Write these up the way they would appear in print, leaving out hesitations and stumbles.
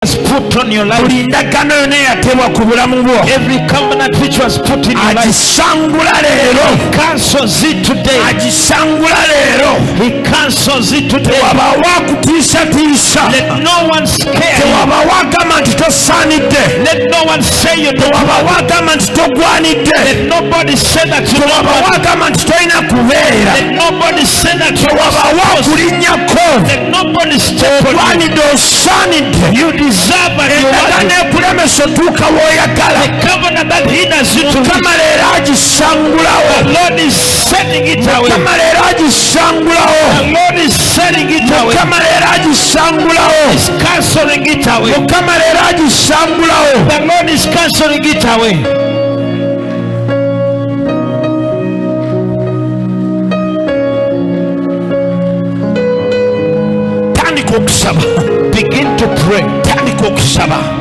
was put on your life. Every covenant which was put in your life, he cancels it today. He cancels it today. Let no one scare you. Let no one say you don't. Let nobody say that you don't. Let nobody say that you don't. Let nobody step on you. You deserve and you want it. The covenant that hinders you to reach, the Lord is setting it away. The Lord is setting it away. He's cancelling it away. The Lord is cancelling it away. Begin to pray.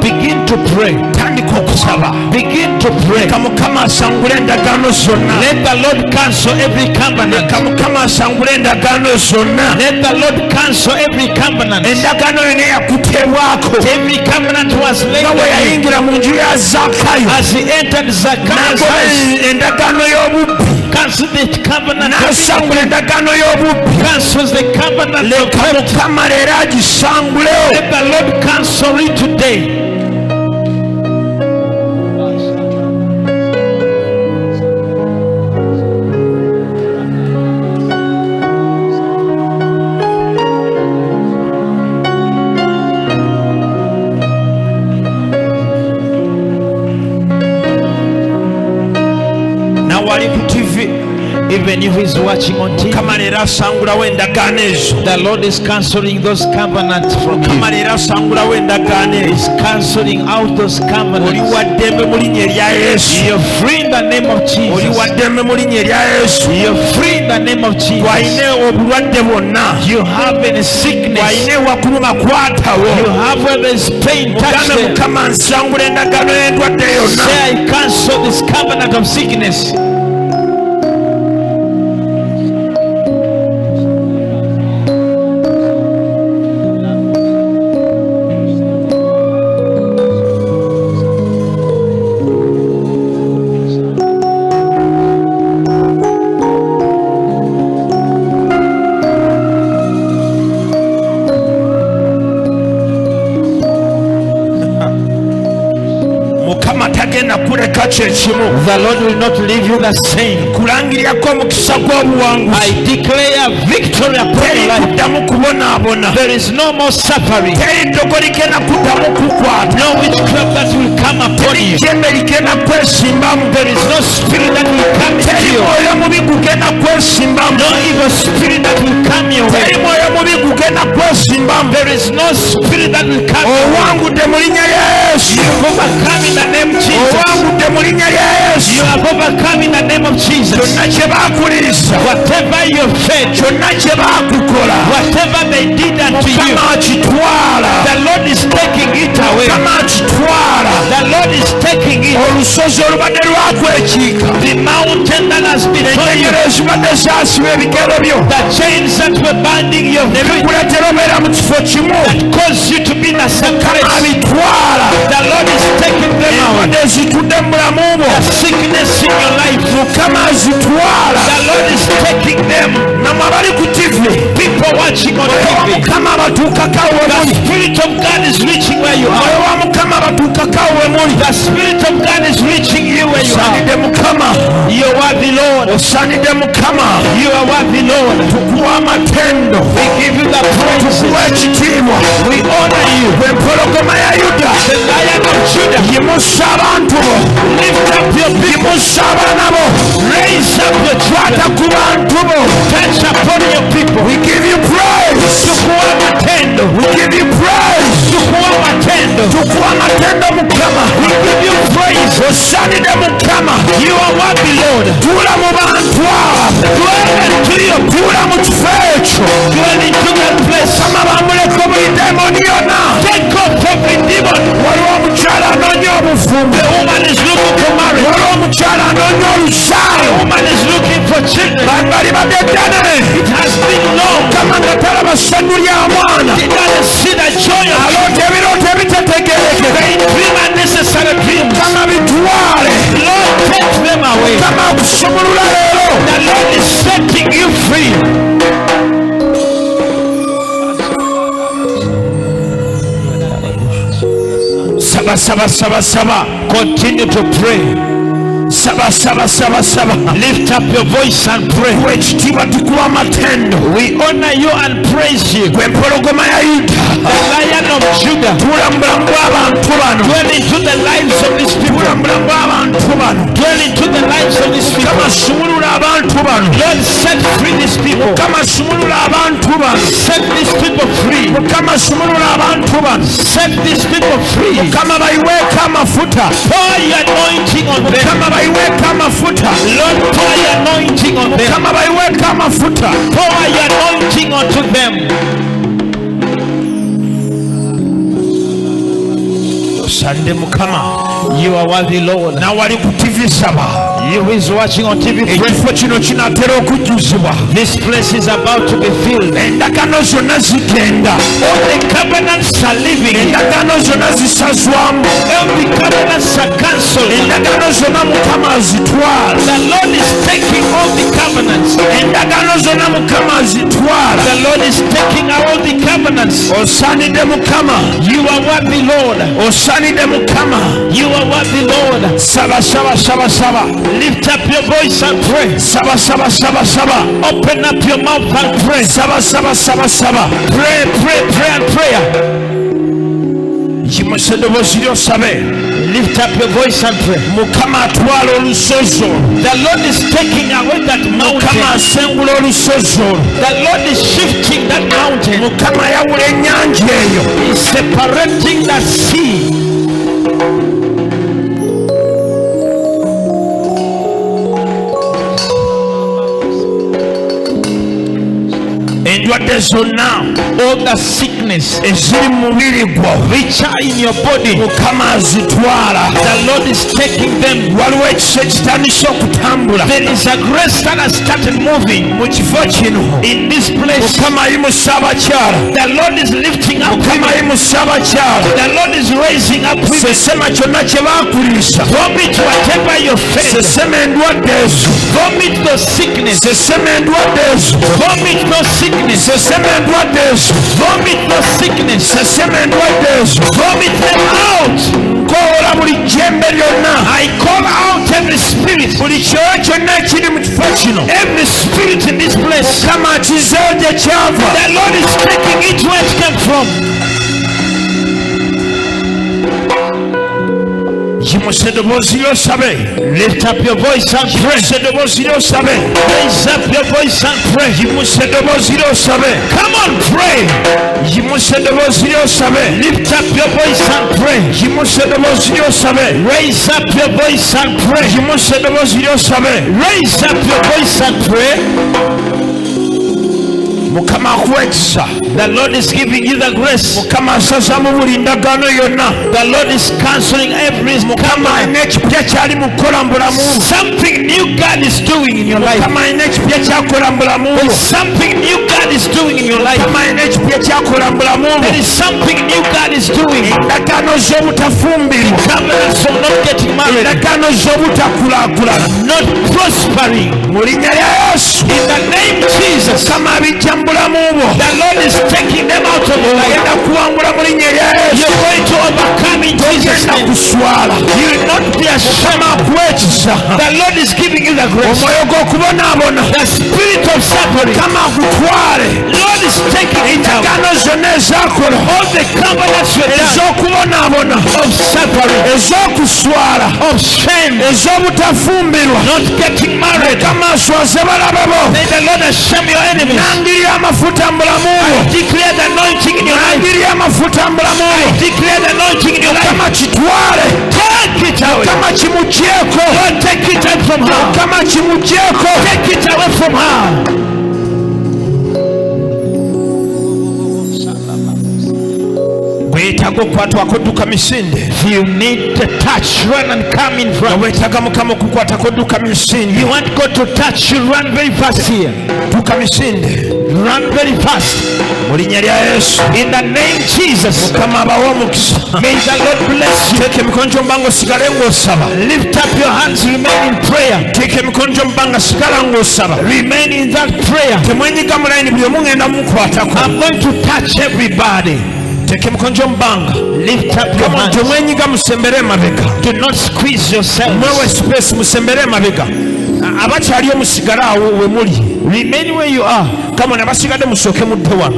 Begin to pray. Begin to pray. Let the Lord cancel every covenant. Let the Lord cancel every covenant. Every covenant was laid as he entered Zacchaeus' house. Cancel the covenant. Cancels the covenant. Let the Lord cancel it today. Even if he's watching on TV, the Lord is cancelling those covenants from you. He's cancelling out those covenants. You're free in the name of Jesus. You're free in the name of Jesus. You have any sickness, you have where there's pain, touch them. Say, I cancel this covenant of sickness. The Lord will not leave you the same. I declare victory upon your life. There is no more suffering. No witchcraft that will come upon you. There is no spirit that will come to you. No evil spirit that will come your way. There is no spirit that will come your way. You have overcome in the name of Jesus. You have overcome in the name of Jesus. Whatever your faith, whatever they did unto you, the Lord is taking it away. The Lord is taking it. The mountain that has been on you, the chains that were binding your feet, that caused you to be in a separation, the Lord is taking them out. The sickness in your life, the Lord is taking them. People watching on TV, the Spirit of God is reaching where you are. The Spirit of God is reaching you where you are. You are worthy, Lord. You are worthy, Lord. We give you the praise. We honor you. The Lion of Judah. Lift up your people. Raise up your children. Touch upon your people. We give you praise. We give you praise. We give you praise. You are worthy, Lord. Dwell into your dwell into that place. Take off every demon. The woman is looking for marriage. The woman is looking for children. It has been long. It doesn't see the joy of Continue to pray. Lift up your voice and pray. We honor you and praise you. The Lion of Judah. Dwell into the lives of these people. Dwell into the lives of these people. Lord, set free these people. Set these people free. Set these people free. Pour your anointing on them. Lord, pour your anointing on them. Pour your anointing onto them. Sande Mukama, you are worthy, Lord. Now what you you who is watching on TV, this place is about to be filled. All the covenants are living. Every covenants are cancelled. The Lord is taking all the covenants. The Lord is taking all the covenants. You are worthy, Lord. You are worthy, Lord. Lift up your voice and pray. Open up your mouth and pray. Pray, pray, pray and prayer. Lift up your voice and pray. The Lord is taking away that mountain. The Lord is shifting that mountain. He's separating that sea. All the sickness which are in your body, the Lord is taking them. There is a grace that has started moving in this place. The Lord is lifting up women. The Lord is raising up women. Vomit whatever you face. Vomit those sickness. Vomit those sickness. Vomit those sickness. Vomit them out. I call out every spirit. Every spirit in this place. The Lord is taking it where it came from. Lift up your voice and pray. Raise up your voice and pray. Come on, pray. Lift up your voice and pray. Raise up your voice and pray. Raise up your voice and pray. The Lord is giving you the grace. The Lord is cancelling every something new God is doing in your life. There's something new God is doing in your life. There is something new God is doing. Covenants of not getting married, not prospering. In the name of Jesus, the Lord is taking them out of your life. You're going to overcome in Jesus' name. You will not be ashamed. The Lord is giving you the grace. The spirit of suffering, Lord is taking it out. All the covenants you done of suffering, of shame, not getting married. May the Lord shame your enemies. I declare the anointing in your life. I declare the anointing in your life. Take it away. Lord, take it away from her. Take it away from her. You need to touch, run and come in front. You want God to touch you, run very fast here. Run very fast. In the name of Jesus. May the Lord bless you. Lift up your hands, remain in prayer. Remain in that prayer. I'm going to touch everybody. Teke mkonjo mbanga. Lift up your hands. Mwenyiga musembere mabega. Do not squeeze yourself. Mwewe space musembere mabega. Abakyali omusigala awo we muli. Remain where you are. Kama nabasigadde musooke mudde wano.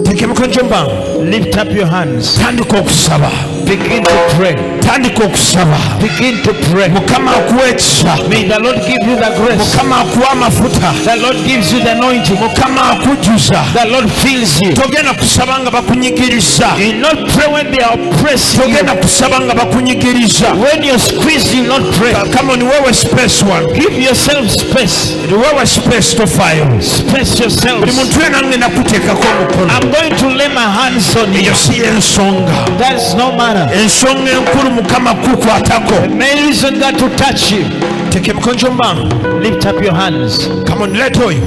Teke mkonjo mbanga. Lift up your hands. Tandika okusaba. Begin to pray. Tandika okusaba. Begin to pray. Mukama akuwe ekisa. May the Lord give you the grace. Mukama akuwe amafuta. The Lord gives you the anointing. Mukama akujjuza. The Lord fills you. Togenda kusaba nga bakunyigiriza. You will not pray when they are oppressing you. Togenda kusaba nga bakunyigiriza. When you're squeezed, you will not pray. Come on, wewe space one. Give yourself space. Wewe space tofayo. Space yourself. Buli muntu yena ngenda kuteekako omukono. I'm going to lay my hands on you. Eyo si ensonga. That's no matter. Ensonga enkulu Mukama kukwatako. The main reason God to touch you. Teke mkonjo mbanga. Lift up your hands. Come on, let oyo.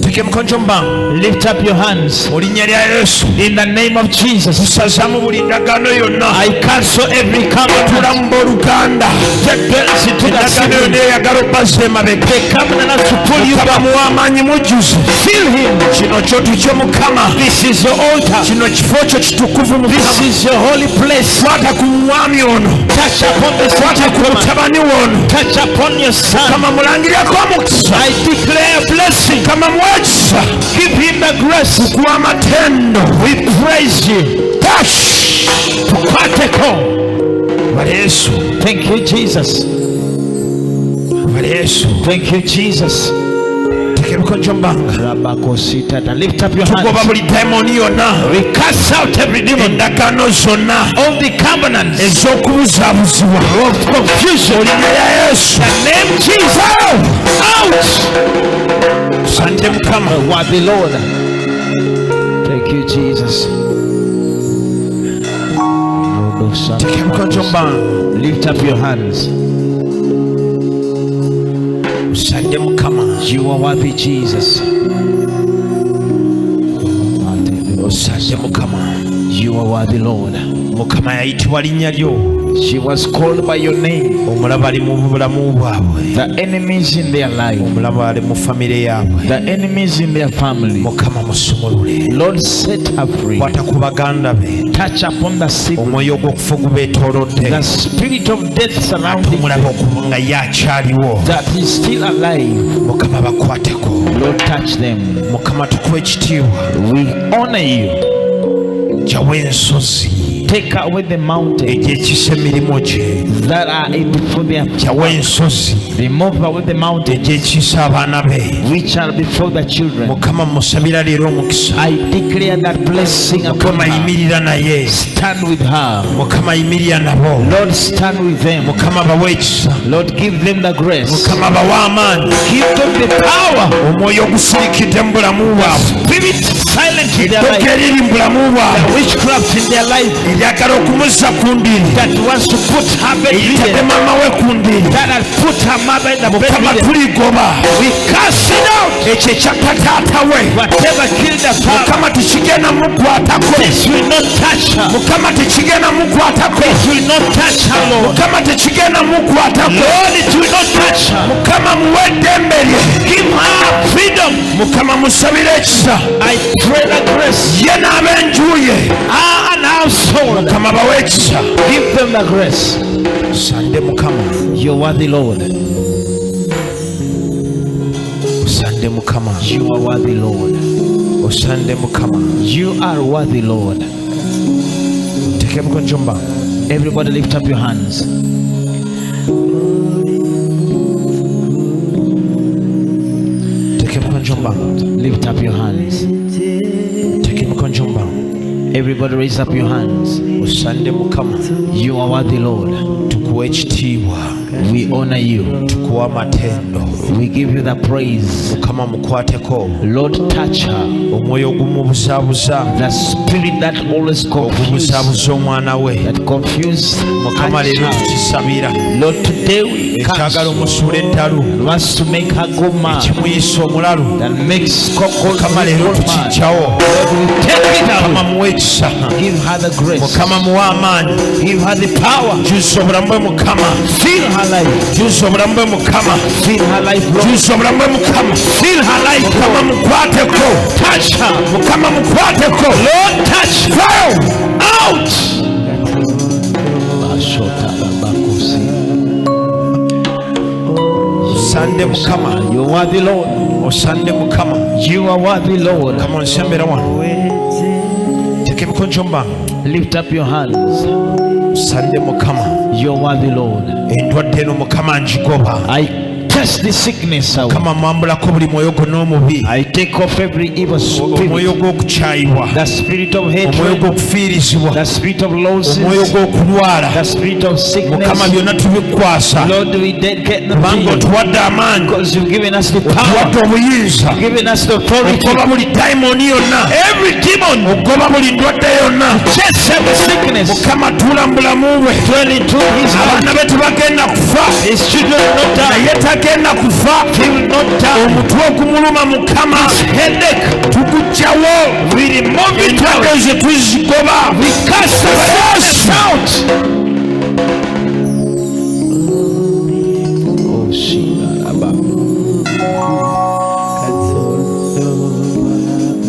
Teke mkonjo mbanga. Lift up your hands. Mu linnya lya Yesu. In the name of Jesus. Tusazaamu buli ndagaano yonna. I cancel every covenant. Tulamba oluganda. Endagaano yonna eyagala obazza emabega. The covenant has to pull you Mukama back. muwa amaanyi mujjuze. Feel him. Kino kyoto kyo Mukama. This is your altar. Kino kifo kyo kitukuvu This Mukama. is your holy place. Kwata ku mwami ono. Touch upon the Kwata ku son. mutabani wono. Touch upon your son. Mukama mulangirako omukisa. I declare blessing. Mukama mwekisa. Give him the grace. Kuwa amatendo. We praise you. Touch. Tukwateko. Bali Yesu. Thank you, Jesus. Bali Yesu. Thank you, Jesus. Teke mkonjo mbanga. Lift up your Tugoba hands. buli daimoni yonna. We cast out every demon. Endagaano zonna. All the covenants Ez'okubuzaabuzibwa. of confusion. Linnya lya Yesu. The name Jesus. Out. Sante Mukama. Worthy Lord. Thank you, Jesus. Teke mkonjo mbanga. Lift up your hands. Sante Mukama. You are worthy, Jesus. Sante Mukama. You are worthy, Lord. Mukama yayitibwa linnya lyo. She was called by your name. Omulaba ali mu bulamu bwabwe. The enemies in their life. Omulaba ali mu famire yaabwe. The enemies in their family. Mukama musumulule. Lord, set her free. Kwata ku baganda be. Touch upon the sick. Omwoyo gw'okufa gubeetoolodde. The spirit of death surrounding Omulaba okuba nga ye akyaliwo. that is still alive. Mukama bakwateko. Lord, touch them. Mukama tukuwe ekitiibwa. We honor you. Gyawo ensozi Take away the mountains egyekisa emirimu gye. that are before their Gyawo ensozi remove away the mountains egyekisa abaana be. which are before the children. Mukama musabira leero omukisa. I declare that blessing upon Mukama her. yimirira naye. Stand with her. Mukama yimirira nabo. Lord, stand with them. Mukama bawe ekisa. Lord, give them the grace. Mukama bawe amaanyi. Give them the power. Omwoyo ogusirikidde mu bulamu bwabwe. Spirit silent in their Eddobyo life. eriri mu bulamu bwabwe. Witchcraft in their life eryagala okumuzza ku ndiri. that wants to put her bed Eyitadde hidden. maama we ku ndiri. That has put her mother in the bed Mukama hidden. tuligoba. We cast it out. Ekyo ekyaka taata we. Whatever killed the father, Mukama tekigenda mukwatako. this will not touch her. Mukama tekigenda mukwatako. It will not touch her, Lord. Mukama tekigenda mukwatako. Lord, it will not touch her. Mukama muwe eddembe lye. Give her freedom. Mukama musabire ekisa. I pray the grace. Ye n'ab'enju ye. Her and our soul. Mukama bawe ekisa. Give them the grace. Sande Mukama. You're worthy, Lord. Osande Mukama. You are worthy, Lord. Osande Mukama. You are worthy, Lord. Teke mkonjo mbanga. Everybody lift up your hands. Teke mkonjo mbanga. Lift up your hands. Teke mkonjo mbanga. Everybody raise up your hands. Osande Mukama. You are worthy, Lord. Tukuwe ekitiibwa. We honor you. Tukuwe amatendo. We give you the praise. Mukama mukwateko. Lord, touch her. Omwoyo ogumubuzaabuza. The spirit that always confuses, Ogumuzaabuza omwana we. that confused Mukama leero tukisabira. Lord, today we Ekyagala cancel. omusuula eddalu. Wants to make her go mad. Ekimuyisa omulalu. That makes Mukama leero Coco mad. tukijjawo. Lord, we take it Mukama out. muwe ekisa. Give her the grace. Mukama mukama muwa amaanyi. Give her the power. Jjuza obulamu bwe mukama. Fill her life. Jjuza obulamu bwe mukama. Fill her life, Lord. Jjuza obulamu bwe mukama. Fill her life, Mukama Lord. mukwateko. Touch her. Mukama mukwateko. Lord, touch her. Fire Out. Ashota Labakusi. Sande mukama. You are the Lord. Osande mukama. You are worthy, Lord. Come on, sembera wano. Teke emikono mbange. Lift up your hands. Sande mukama. You are worthy, Lord. Endwadde eno mukama njigoba. I cast the sickness out. Mukama mwambulako buli mwoyo gwonna omubi. I take off every evil Omwoyo spirit. gw'okukyayibwa. The spirit of Omwoyo hatred. gw'okufiirizibwa. The spirit of losses. Omwoyo gw'okulwala. The spirit of Mukama sickness. byonna tubikwasa. Lord, we dedicate them to Kubanga you. otuwadde amaanyi. Because you've given us the Otuwadde power. obuyinza. You've given us the authority. Ogoba buli dayimoni yonna. Every demon. Ogoba buli ndwadde yonna. Chase every sickness. Mukama tuula mu bulamu bwe. Dwell into his heart. Abaana be tebagenda kufa. His children will not die. Naye tagenda kufa. He will not die. Omutwe ogumuluma mukama. Headache. Tuguggyawo. We remove it Entwadde out. ze tuzigoba. We cast the sickness out. Oh,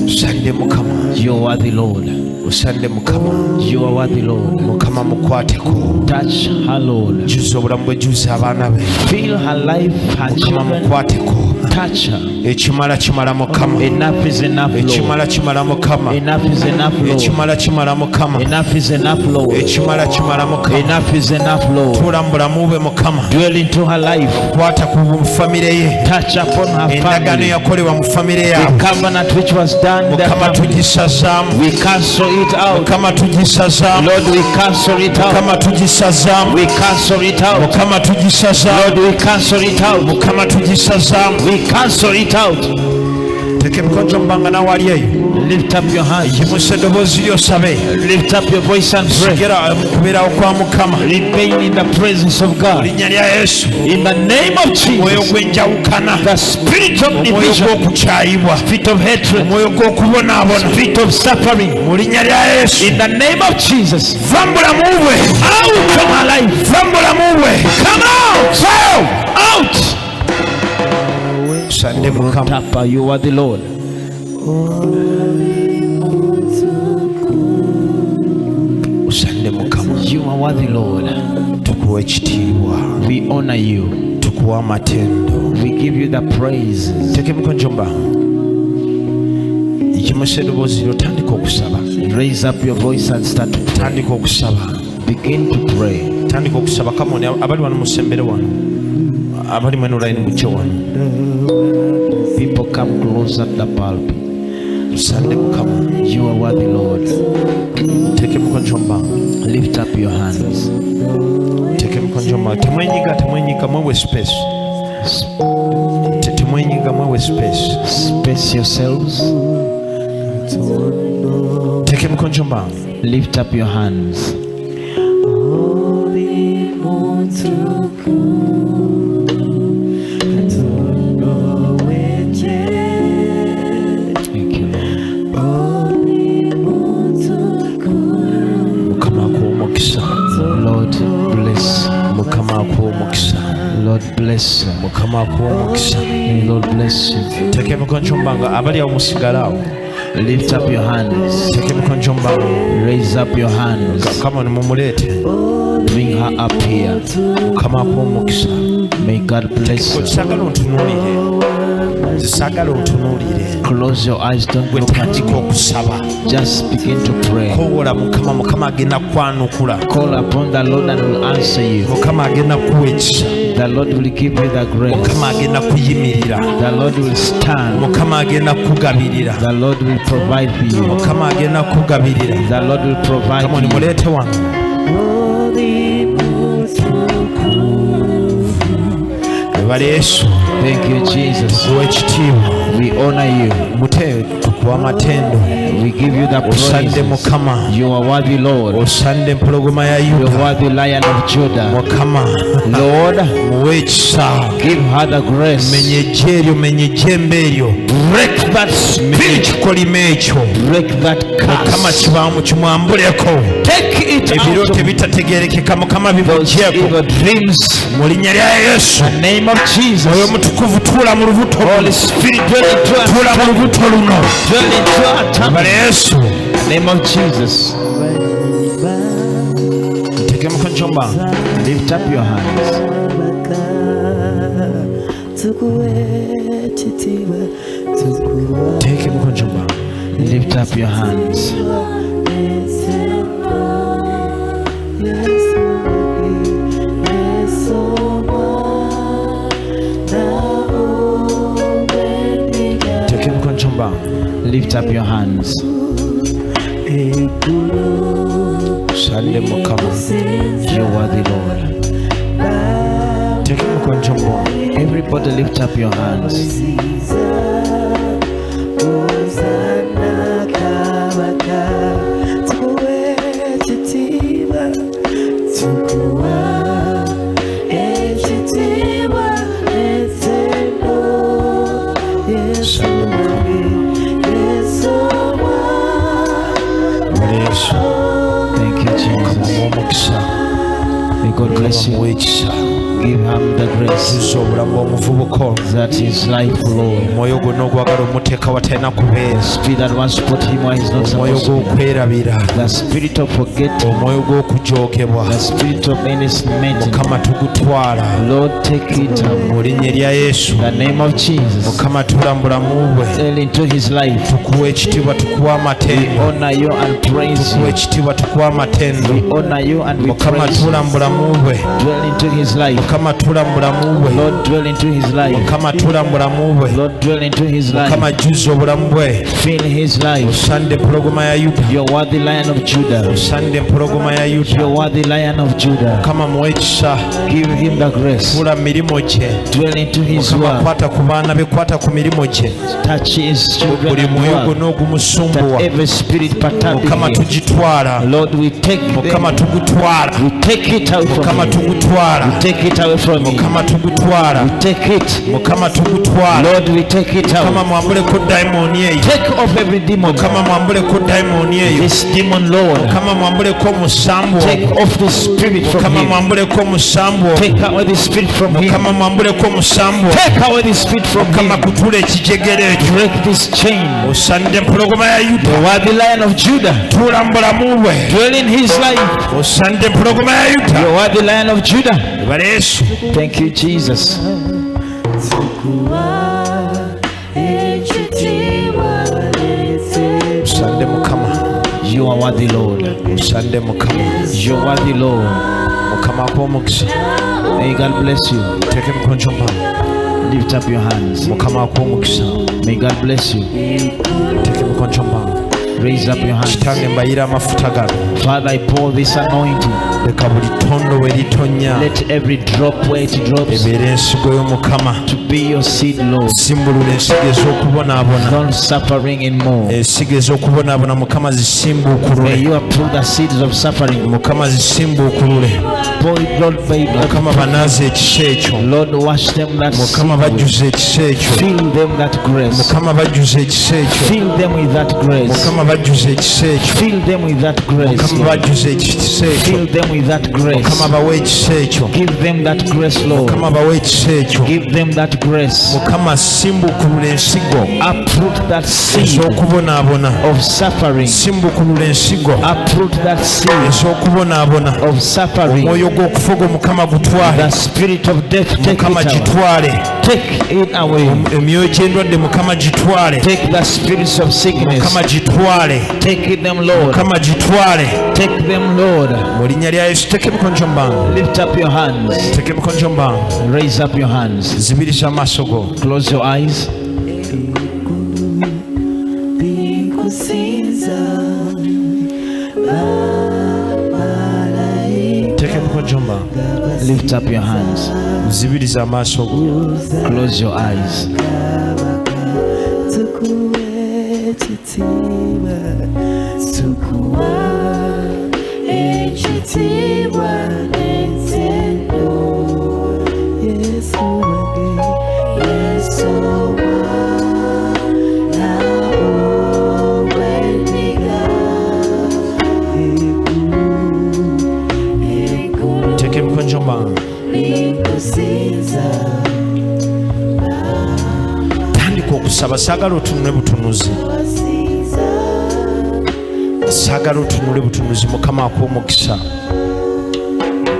Osande mukama. you are the Lord. Osande mukama. You are worthy, Lord. Mukama mukwateko. Touch her, Lord. Jjuza obulamu bwe jjuza abaana be. Fill her life, her Mukama children. mukwateko. Touch her. Ekimala kimala mukama. Enough is enough, Lord. Ekimala kimala mukama. Enough is enough, Lord. Ekimala kimala mukama. Enough is enough, Lord. Ekimala kimala mukama. Enough is enough, Lord. Tuula mu bulamu bwe mukama. Dwell into her life. Kwata ku famire ye. Touch upon her Endagaano family. yakolebwa mu famire The yaabwe. covenant which was done in the Mukama family. tugisazaamu. We cancel it out. Mukama tugisazaamu. Lord, we cancel it out. Mukama tugisazaamu. We cancel it out. Mukama tugisazaamu. Lord, we cancel it out. Mukama tugisazaamu. We cancel it out. Teka emikono mbanga nawe ali eyo. Lift up your hands. Yimusa eddoboozi lyo osabe. Lift up your voice and pray. Sigera mu kubeerawo kwa mukama. Remain in the presence of Mu God. linnya lya Yesu. In the name of Omwoyo Jesus. gw'enjawukana. The spirit of Omwoyo division. gw'okukyayibwa. Spirit of hatred. Omwoyo gw'okubonaabona. Spirit of suffering. Mu linnya lya Yesu. In the name of Jesus. Va mu bulamu bwe. Out from our life. Va mu bulamu bwe. Come out. Fire. Out. Sande mukama. Tapa, you are the Lord. Osande mukama. You are worthy, Lord. Tukuwa ekitiibwa. We honor you. Tukuwa amatendo. We give you the praises. Teka emikono mbanga. Yimusa eddoboozi lyo tandika okusaba. Raise up your voice and start to pray. Tandika okusaba. Begin to pray. Tandika okusaba. Come on, abali wano musembere wano. Abali mweno line mucyo wano. People come close at the pulpit. Osande mukama. You are worthy, Lord. Teka emikono mbanga. Lift up your hands. Teka emikono mbanga. Temwenyiga mwewe space. Temwenyiga mwewe space. Space yourselves. Teka emikono mbanga. Lift up your hands. Thank you, Lord. Mukama akuwa omukisa. Lord, bless. Mukama akuwa omukisa. Lord, bless. Mukama akuwa omukisa. May Lord bless you. Teka emikono mbanga. Abali awo musigale awo. Lift up your hands. Teka emikono mbanga. Raise up your hands. Come on, mumuleete. Bring her up here. Mukama akuwa omukisa. May God bless you. Saagala ontunuulire. Saagala ontunuulire. Close your eyes. Don't Gwe look at tandika me. okusaba. Just begin to pray. Koowola Mukama. Mukama agenda kwanukula. Call upon the Lord and will answer you. Mukama agenda kuwa ekisa. The Lord will give you the grace. Mukama agenda kuyimirira. The Lord will stand. Mukama agenda kugabirira. The Lord will provide for you. Mukama agenda kugabirira. The Lord will provide Come on, for you. muleete wano. Webale Yesu. Thank you, Jesus. Tuwa ekitiibwa. We honor you. Mute tukuwa matendo. We give you the Osande praise. Mukama. You are worthy, Lord. Osande empologoma ya You are Yuda. worthy, Lion of Judah. Mukama. Lord, muwe ekisa. give her the grace. Menye ejjeeryo, menye ejjembe eryo. Break that Menye spirit. ekikolimo ekyo. Break that Mukama curse. kibaamu kimwambuleko. Take it out Ebirooto of ebitategeerekeka Mukama those bibugyeko. evil dreams. Mu linnya lya Yesu. In the name of Jesus. Mwoyo mutukuvu tuula mu lubuto Holy luno. Spirit, dwell into our Tuula mu tummy. lubuto luno. Dwell into our tummy. Bale Yesu. In the name of Jesus. Nteke mukono kyomba. Lift up your hands. Teeke mukono kyomba. Lift up your hands. Teeke mukono kyomba. Lift up your hands. Sande Mukama. You are the Lord. Teeke mukono kyomba. Everybody lift up your hands. Sande Mukama. Bale Yesu. Thank you, Jesus. Muwe omukisa. May God bless Muwe you. ekisa. Give him the grace Tuza obulamu bw'omuvubuka. that is life, Lord. Omwoyo gwonna ogwagala omuteeka watalina kubeera. Spirit that wants to put him where he's not Omwoyo supposed to be. gw'okwerabira. The spirit of forgetting. Omwoyo gw'okujoogebwa. The spirit of innocent. Mukama tugutwala. Lord, take it up. Mu linnya lya Yesu. In the name of Jesus. Mukama tuula mu bulamu bwe. Tell into his life. Tukuwa ekitiibwa, tukuwa We amatendo. honor you and praise Tukuwa you. ekitiibwa, tukuwa amatendo. We honor you and we Mukama praise you. tuula mu bulamu bwe. Dwell into his life. Mukama tuula mu bulamu bwe. Lord, dwell into his life. Mukama tuula mu bulamu bwe. Lord, dwell into his life. Mukama jjuza obulamu bwe. Fill his life. Osande empologoma ya Yuda. You are worthy, Lion of Judah. Osande empologoma ya You Yuda. are worthy, Lion of Judah. Mukama muwe ekisa. Give him the grace. Tuula mu mirimo gye. Dwell into his Mukama work. kwata ku baana be, kwata ku mirimo gye. Touch his children Buli and mwoyo work. gwonna ogumusumbuwa. That every spirit perturbing Mukama him. tugitwala. Lord, we take Mukama them. tugutwala. We take it out from Mukama him. tugutwala. Take it away from him. Mukama tugutwala. Take it. Mukama tugutwala. Lord, we take it Mukama out. mwambuleko dayimooni eyo. Take off every demon. Mukama mwambuleko dayimooni eyo. This demon, Lord. Mukama mwambuleko omusambu Take ogwo. off the spirit from Mukama him. mwambuleko omusambu ogwo. Take away the spirit from him. Mukama mwambuleko omusambu ogwo. Take away the spirit from Mukama him. kutuula ekijegere ekyo. Break this chain. Osande empologoma ya Yuda. You are the Lion of Judah. Tuula mu bulamu bwe. Dwell in his life. Osande empologoma ya Yuda. You are the Lion of Judah. Bale Yesu. Thank you, Jesus. Osande Mukama. You are worthy, Lord. Osande Mukama. You are worthy, Lord. Mukama akuwa omukisa. May God bless you. Teeke emikono kyompa. Lift up your hands. Mukama akuwa omukisa. May God bless you. Teeke emikono kyompa. Raise up your hands. Kitange mbayira amafuta gano. Father, I pour this anointing. Leka buli ttondo we litonnya Let every drop where it drops ebeera ensigo y'Omukama. to be your seed, Lord. Simbulula ensigo ez'okubonaabona. Not suffering anymore. Ensigo ez'okubonaabona Mukama May zisimbuukulule. you uproot the seeds of suffering. Mukama zisimbuukulule. Pour it, Lord, by Mukama banaaze ekisa ekyo. Lord, wash them that Mukama seed. bajjuze ekisa ekyo. Fill them that grace. Mukama bajjuze ekisa ekyo. Fill them with that grace. Mukama bajjuze ekisa ekyo. Fill them with that grace. Mukama bajjuze ekisa ekyo. Fill them with that grace. Mukama bawe ekisa ekyo. Give them that grace, Lord. Mukama bawe ekisa ekyo. Give them that grace. Mukama simbukulula ensigo Uproot that seed ez'okubonaabona. of suffering. Simbukulula ensigo Uproot that seed ez'okubonaabona. of suffering. Omwoyo gw'okufoga Mukama gutwale. The spirit of death, take Mukama it away. gitwale. Take it away. Emyoyo gy'endwadde Mukama gitwale. Take the spirits of sickness. Mukama gitwale. Take them, Lord. Mukama gitwale. Take them, Lord. Mu linnya lya Yesu teeka emikono gyo mu bbanga. Lift up your hands. Teeka emikono gyo mu bbanga. Raise up your hands. Zibirisa amaaso go. Close your eyes. Teeka emikono gyo mu bbanga. Lift up your hands. Zibiriza amaaso go. Close your eyes. tandika okusaba. Saagala otunule butunuzi, saagala otunule butunuzi. Mukama akuwa omukisa.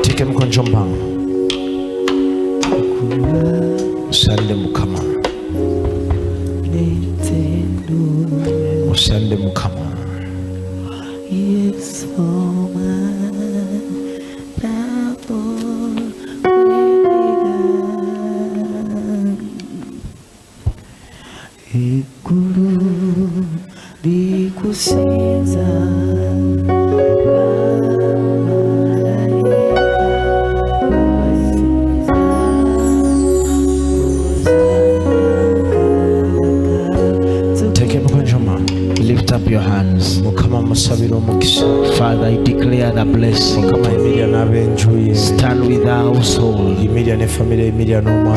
Teeka emikono gyo mu bbanga. Osande Mukama, osande Mukama. Lift up your hands. Father, I declare the blessing. Stand with our household.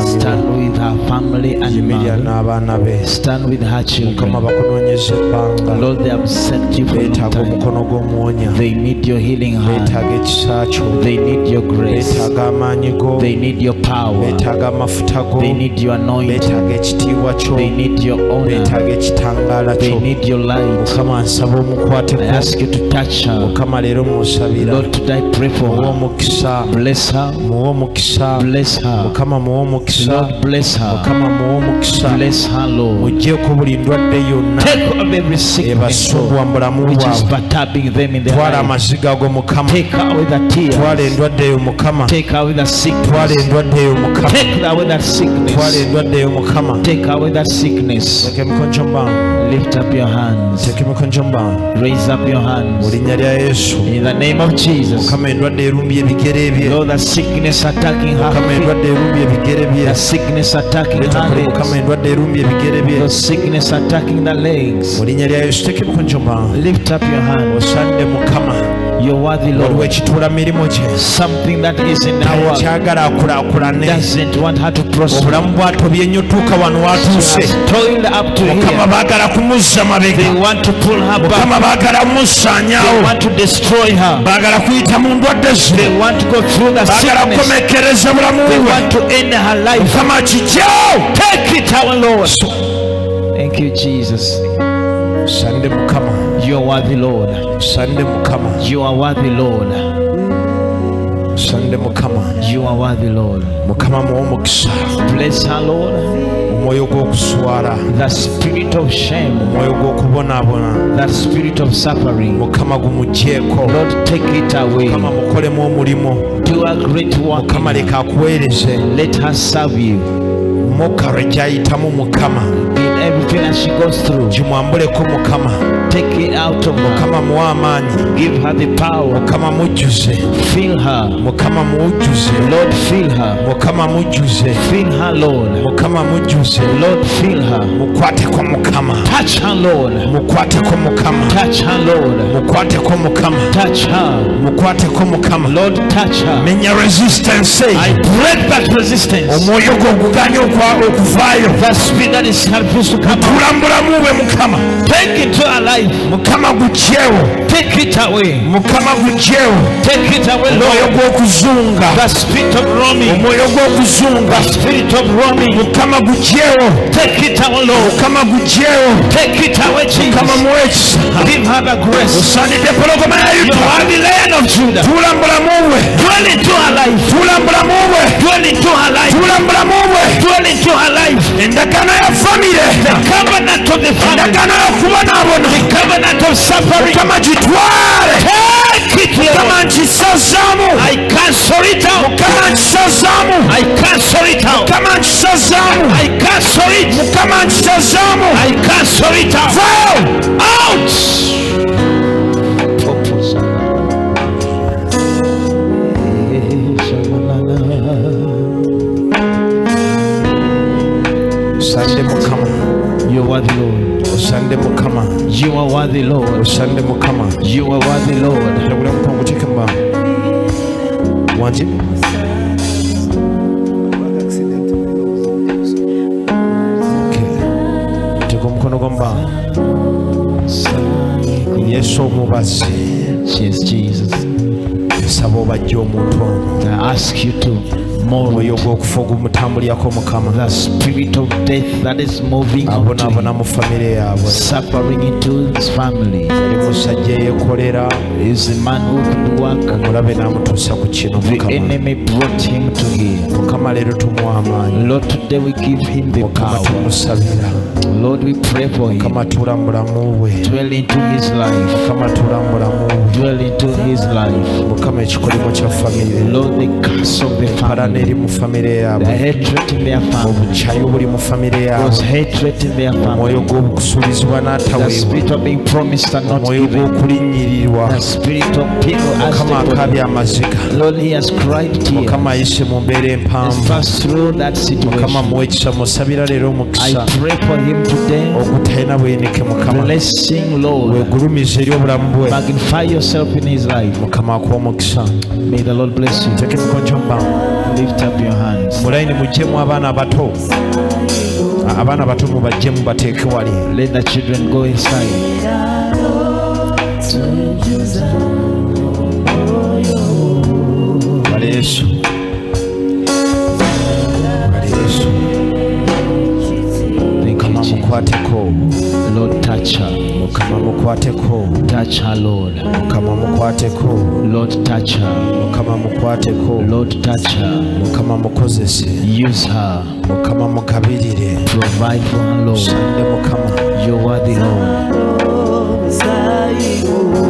Stand with our family and mother. Stand with her children. Lord, they have set you for a long time. They need your healing hand. They need your grace. They need your power. They need your anointing. They need your honor. They need your light. I ask you to touch her. Lord, today I pray for her. Bless her. Bless her. Lord, bless her. Bless her, Lord. Take up every sickness, Lord, which is perturbing them in their life. Take away the tears. Take away the sickness. Take away that sickness. Take away that sickness. Lift up your hands. Raise up your hands. In the name of Jesus. Lord, the sickness attacking her feet. The sickness attacking her legs. The sickness attacking the legs. Lift up your hands. You're worthy, Lord. Something that is in our world doesn't want her to prosper. She has toiled up to here. They want to pull her back. They want to destroy her. They want to go through the sickness. They want to end her life. Take it, our Lord. Thank you, Jesus. You are worthy, Lord. You are worthy, Lord. You are worthy, Lord. Bless her, Lord. The spirit of shame, that spirit of suffering, Lord, take it away. Do a great work. Let her serve you. In everything that she goes through, take it out of her. Give her the power. Fill her. Lord, fill her. Fill her, Lord. Lord, fill her. Touch her, Lord. Touch her, Lord. Touch her. Lord, touch her. I break that resistance. That spirit that is confused to come out. Take it to our life. Take it away. Take it away, Lord. The spirit of roaming. The spirit of roaming. Take it away, Lord. Take it away, Jesus. Give her the grace. You are the Lion of Judah. Dwell into her life. Dwell into her life. Dwell into her life. The covenant of the family. The covenant of suffering. Take it, Lord. I cancel it out. I cancel it out. I cancel it. I cancel it out. You're worthy, Lord. Osande Mukama. You are worthy, Lord. Osande Mukama. You are worthy, Lord. Ndabula mkongo chikamba. Wanji. Tiko mkono gomba. Yesu omubazi. Yes, Jesus. Sabo bajja omuntu ono. I ask you to omwoyo gw'okufa ogumutambulyako Mukama. The spirit of death that is moving abonaabona mu famire yaabwe. Suffering into his family. Yali musajja eyekolera. Is a man who could work. Omulabe n'amutuusa ku kino Mukama. The enemy brought him to here. Mukama leero tumuwa amaanyi. Lord, today we give him the Mukama power. tumusabira. Lord, we pray for him. Mukama tuula mu bulamu bwe. Dwell into his life. Mukama tuula mu bulamu bwe. Dwell into his life. Mukama ekikolimo kya famire. Lord, the curse of the family. Eri mu famire yaabwe. The hatred in their family. Obukyayi obuli mu famire yaabwe. Was hatred in their family. Omwoyo gw'obukusuubizibwa n'ataweebwa. The spirit of being promised and not omwoyo given. gw'okulinnyirirwa. The spirit of people as Mukama akaabye amaziga. Lord, he has cried tears. Mukama ayise mu mbeera empanvu. Pass through that situation. Mukama muwe ekisa musabira leero omukisa. I pray for him today. Ogutalina bwenike Mukama. Blessing, Lord. Weegulumiza eri obulamu bwe. Magnify yourself in his life. Mukama akuwa omukisa. May the Lord bless you. Teeka emikono gy'omba. Lift up your hands. Mulayini muggyemu abaana abato. Abaana abato mubaggyemu bateeke wali. Let the children go inside. Bali Yesu. Bali Yesu. Mukama mukwateko. Lord, touch her. Mukama mukwateko. Touch her, Lord. Mukama mukwateko. Lord, touch her. Mukama mukwateko. Lord, touch her. Mukama mukozese. Use her. Mukama mukabirire. Provide for her, Lord. Sande Mukama. You are the Lord.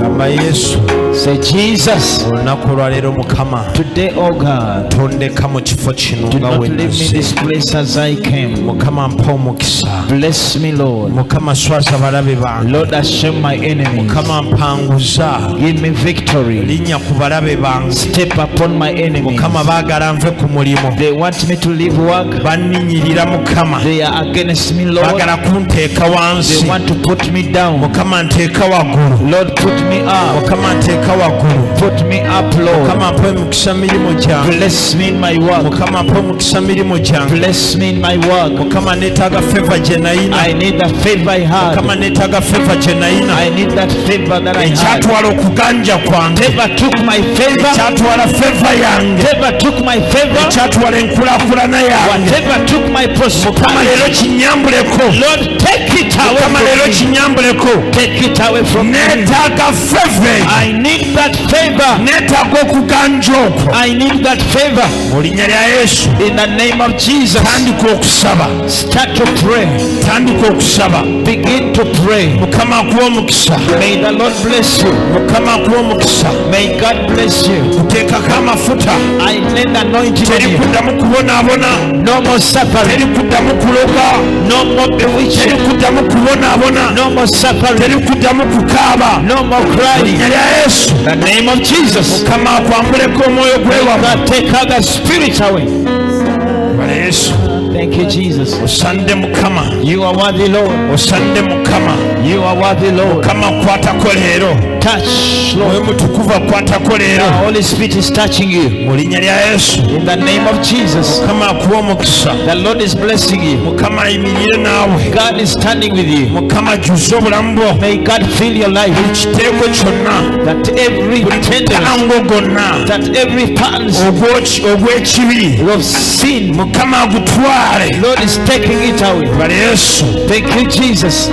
Gamba Yesu. Say, Jesus. Olunaku olwaleero Mukama. Today, oh God. Tondeka mu kifo kino Do nga not leave me wennaze. this place as I came. Mukama mpa omukisa. Bless me, Lord. Mukama swaza balabe bange. Lord, shame my enemies. Mukama mpanguza. Give me victory. Linnya ku balabe bange. Step upon my enemies. Mukama baagala nve ku mulimu. They want me to leave work. Banninyirira Mukama. They are against me, Lord. Baagala kunteeka wansi. They want to put me down. Mukama nteeka waggulu. Lord, put me up. Mukama nteeka waggulu. Put me up, Lord. Mukama mpa omukisa mirimu gyange. Bless me in my work. Mukama mpa omukisa mirimu gyange. Bless me in my work. Mukama neetaaga favor gye nayina. I need the favor I had. Mukama neetaaga favor gye nayina. I need that favor that I had. Ekyatwala okuganja kwange. Favor took my favor. Ekyatwala favor yange. Favor took my favor. Ekyatwala enkulaakulana yange. Whatever took my Mukama prosperity. leero kinyambuleko. Lord, take it away Mukama leero from me. kinyambuleko. Take it away from me. Neetaaga favor. I need that favor. Neetaaga okuganja okwo. I need that favor. Mu linnya lya Yesu. In the name of Jesus. Tandika okusaba. Start to pray. Tandika okusaba. Begin to pray. Mukama akuwa omukisa. May the Lord bless you. Mukama akuwa omukisa. May God bless you. Kuteekako amafuta. I need anointing on Teri you. kuddamu kubonaabona. No more suffering. Teri kuddamu kuloga. No more Teri bewitching. kuddamu kubonaabona. No more suffering. Teri kuddamu kukaaba. No more crying. Linnya lya Yesu. In the name of Jesus. Mukama akwambuleko omwoyo gwewamu. God, take out the spirit away. Bala Yesu. Thank you, Jesus. Osande Mukama. You are worthy, Lord. Osande Mukama. You are worthy, Lord. Mukama akwatako leero. Touch, Mwoyo Lord. mutukuvu akwatako The leero. Holy Spirit is touching you. Mu linnya lya Yesu. In the name of Jesus. Mukama akuwa omukisa. The Lord is blessing you. Mukama ayimirire naawe. God is standing with you. Mukama ajjuze obulamu bwo. May God fill your life. Buli kiteeko kyonna. That every tenderness, Tango gonna. that every pants Ogw'ekibi. of sin, Mukama agutwale. Lord is taking it away. Bala Yesu. Thank you, Jesus.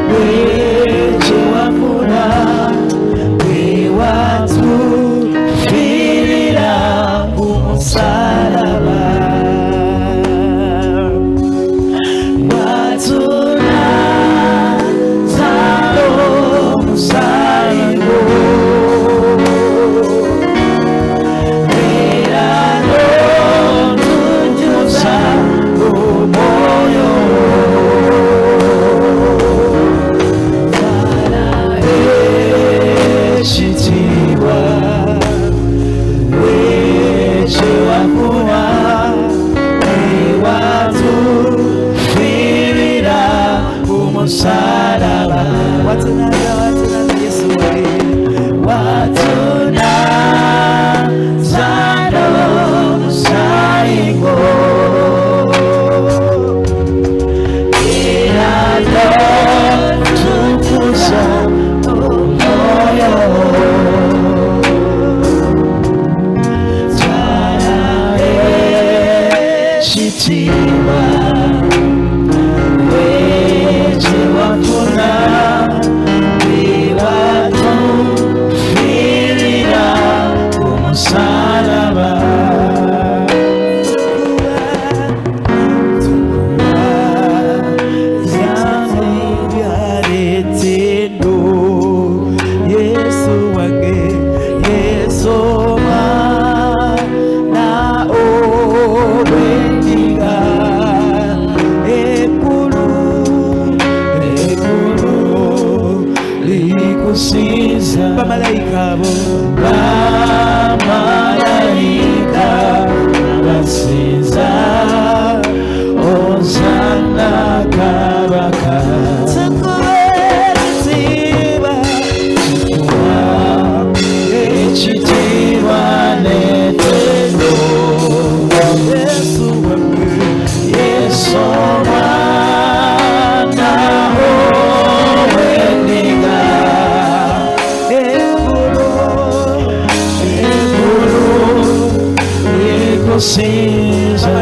Way nikusinza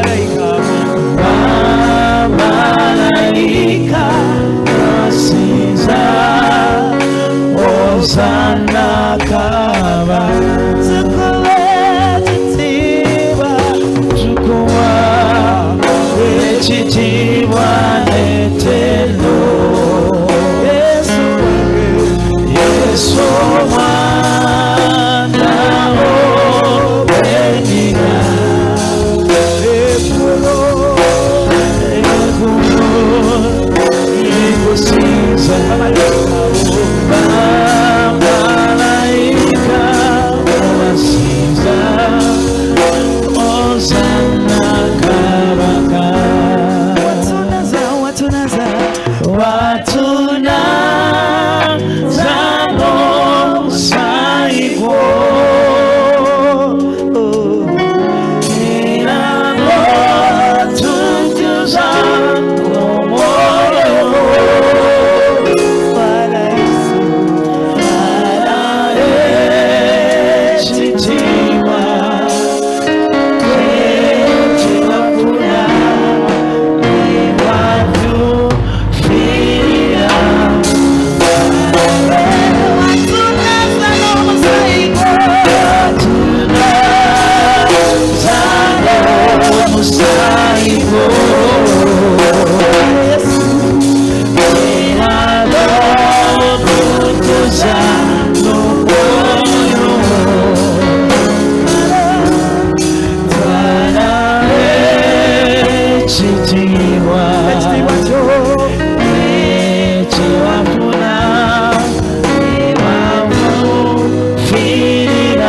bamalayika basinza Osana kaba tukuwa ekitiibwa n'ettendo Yesu omwana w'ennyina eggulo likusinza bamalayika basinza Osana kabaka watunaza n'omusaayi era n'otujuza omwoyo ekitiibwa kyebafuna ewajufiira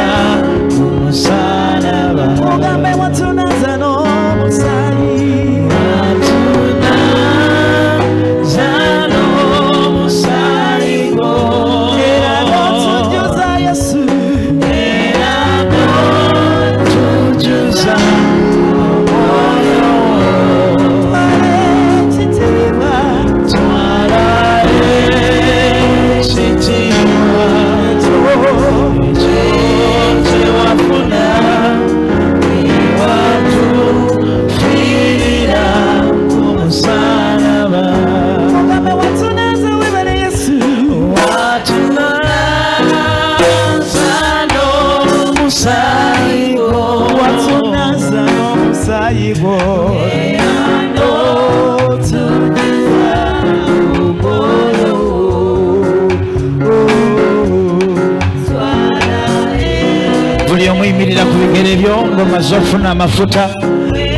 buli omuyimirira ku bigere byo ng'omaze ofuna amafuta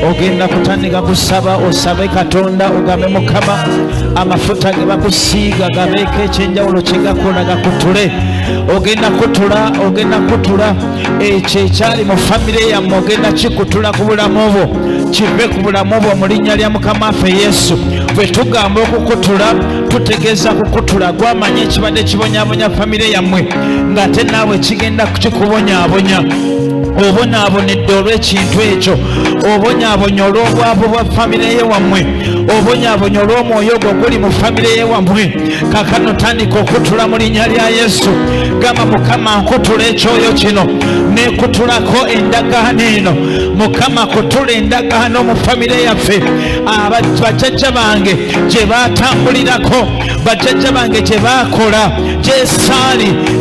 ogenda kutandika kusaba osabe Katonda ogambe Mukama amafuta ge bakusiiga gabeeko ekyenjawulo kye gakola gakutule ogenda kutula ekyo ekyali mu famire yammwe ogenda kikutula ku bulamu bwo kive ku bulamu bwo mu linnya lya Mukama waffe Yesu bwe tugamba okukutula tutegeeza kukutula gwamanya ekibadde kibonyaabonya famire yammwe ng'ate naawe kigenda kukikubonyaabonya obonaabonedde olw'ekintu ekyo obonyaabonya olw'obwavu bwa famire ye wammwe obonyaabonya olw'omwoyo gwo guli mu famire ye wammwe kakano tandika okutula mu linnya lya Yesu gamba Mukama nkutula ekyoyo kino nekutulako endagaano eno Mukama kutula endagaano mu famire yaffe bajjajja bange gye baatambulirako bajjajja bange gye baakola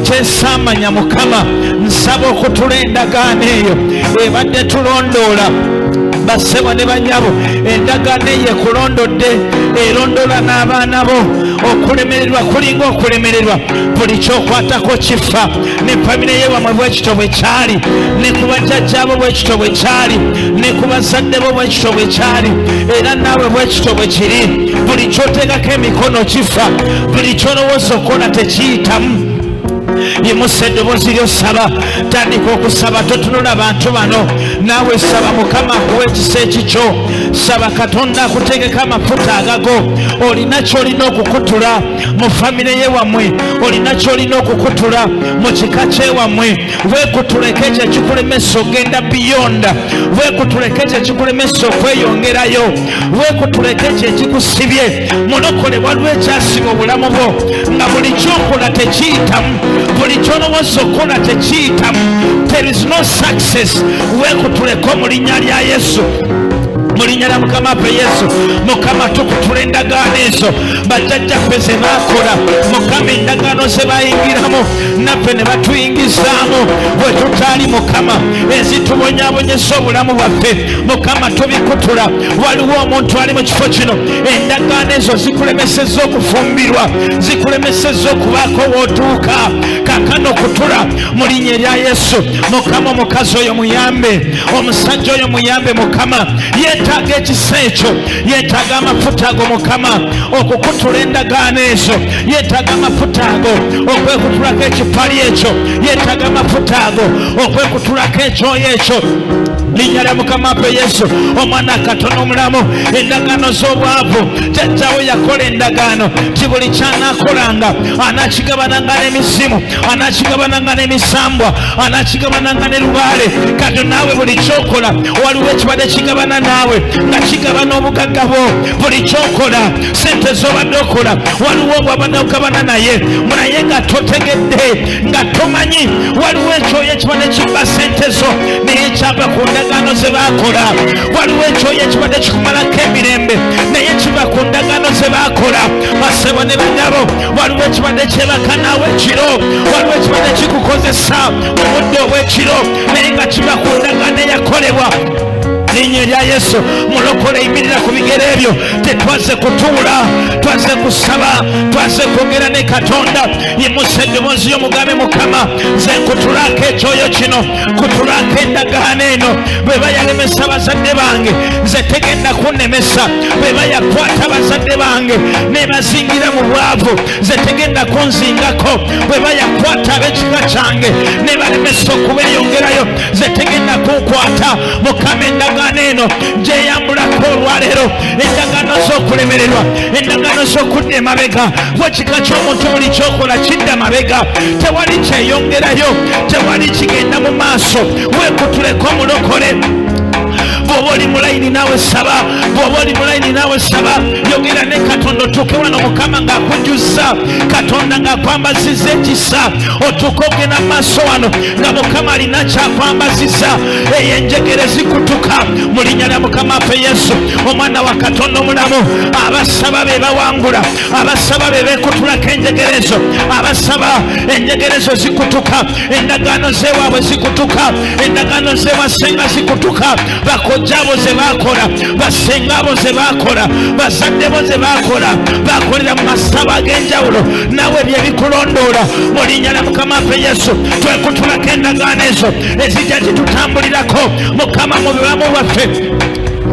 kyesaamanya Mukama nsaba okutula endagaano eyo ebadde tulondoola bassebo ne banyabo endagaano eyo ekulondodde erondola n'abaana bo okulemererwa kulinga okulemererwa buli kyokwatako kifa ne famire ye wamwe bwekito bwe kyali ne ku bajjajjaabo bwekito bwe kyali ne ku bazadde bo bwekito bwe kyali era naawe bwekito bwe kiri buli kyoteekako emikono kifa buli kyolowooza okukola tekiyitamu yimusa eddoboozi ly'osaba tandika okusaba totunula abantu bano naawe saba Mukama akuwa ekisa ekikyo saba Katonda akutegeka amafuta agago olina kyolina okukutula mu famire ye wammwe olina kyolina okukutula mu kika kye wammwe weekutuleko ekyo ekikulemesa ogenda biyonda weekutuleko ekyo ekikulemesa okweyongerayo weekutuleko ekyo ekikusibye mulokole waliwo ekyasiba obulamu bwo nga buli kyokola tekiyitamu buli ky'olowooza okukola tekiyitamu. There is no success. Weekutuleko mu linnya lya Yesu. Mu linnya lya Mukama waffe Yesu. Mukama tukutula endagaano ezo bajjajjaffe ze baakola. Mukama endagaano ze bayingiramu naffe ne batuyingizaamu bwe tutaali Mukama ezitubonyaabonyesa obulamu bwaffe. Mukama tubikutula. Waliwo omuntu ali mu kifo kino endagaano ezo zikulemesezza okufumbirwa, zikulemesezza okubaako wootuuka. Kaakano kutula mu linnya lya Yesu. Mukama omukazi oyo muyambe, omusajja oyo muyambe. Mukama yeetaaga ekisa ekyo, yeetaaga amafuta ago Mukama okukutula endagaano ezo, yeetaaga amafuta ago okwekutulako ekipali ekyo, yeetaaga amafuta ago okwekutulako ekyoyo ekyo. Linnya lya Mukama waffe Yesu. Omwana katono omulamu, endagaano z'obwavu jjajjawo yakola endagaano ti buli kyanaakolanga anaakigabananga n'emizimu, anaakigabananga n'emisambwa, anaakigabananga ne lubaale. Kati naawe buli kyokola waliwo ekibadde kigabana naawe nga kigabana obugagga bwo. Buli kyokola sente z'obadde okola waliwo bw'abadde okugabana naye naye nga totegedde, nga tomanyi waliwo ekyoyo ekibadde kibba sente zo naye kyava ku ndagaano ze baakola. Waliwo ekyoyo ekibadde kikumalako emirembe naye kiva ku ndagaano ze baakola. Basebo ne banyabo, waliwo ekibadde kyebaka naawe ekiro, waliwo ekibadde kikukozesa mu budde obw'ekiro naye nga kiva ku ndagaano eyakolebwa. Linnya lya Yesu. Mulokole yimirira ku bigere ebyo. Tetwaze kutuula, twaze kusaba, twaze kwogera ne Katonda. Yimusa eddoboozi y'omugambe Mukama nze nkutulako ekyoyo kino, kutulako endagaano eno. Bwe bayalemesa bazadde bange nze tegenda kunnemesa. Bwe bayakwata bazadde bange ne bazingira mu bwavu nze tegenda kunzingako. Bwe bayakwata ab'ekika kyange ne balemesa okubeeyongerayo nze tegenda kunkwata. Mukama endagaano eno gyeyambulako olwaleero, endagaano z'okulemererwa, endagaano z'okudda emabega. Bwekika ky'omuntu buli kyokola kidda mabega, tewali kyeyongerayo, tewali kigenda mu maaso. Weekutuleko mulokole. Bw'oba oli mulayini naawe saba, bw'oba oli mulayini naawe saba, yogera ne Katonda otuuke wano Mukama ng'akujjuza, Katonda ng'akwambazizza ekisa. Otuuke ogenda mu maaso wano nga Mukama alina kyakwambazizza. Eyo enjegere zikutuka mu linnya lya Mukama waffe Yesu. Omwana wa Katonda omulamu, abasaba be bawangula, abasaba be beekutulako enjegere ezo, abasaba enjegere ezo zikutuka, endagaano z'ewaabwe zikutuka, endagaano z'ewasenga zikutuka. Bakojjabo ze baakola, basengabo ze baakola, bazaddebo ze baakola, baakolera mu masabo ag'enjawulo, nawe bye bikulondoola mu linnya lya Mukama waffe Yesu. Twekutulako endagaano ezo ezijja zitutambulirako Mukama mu bulamu bwaffe.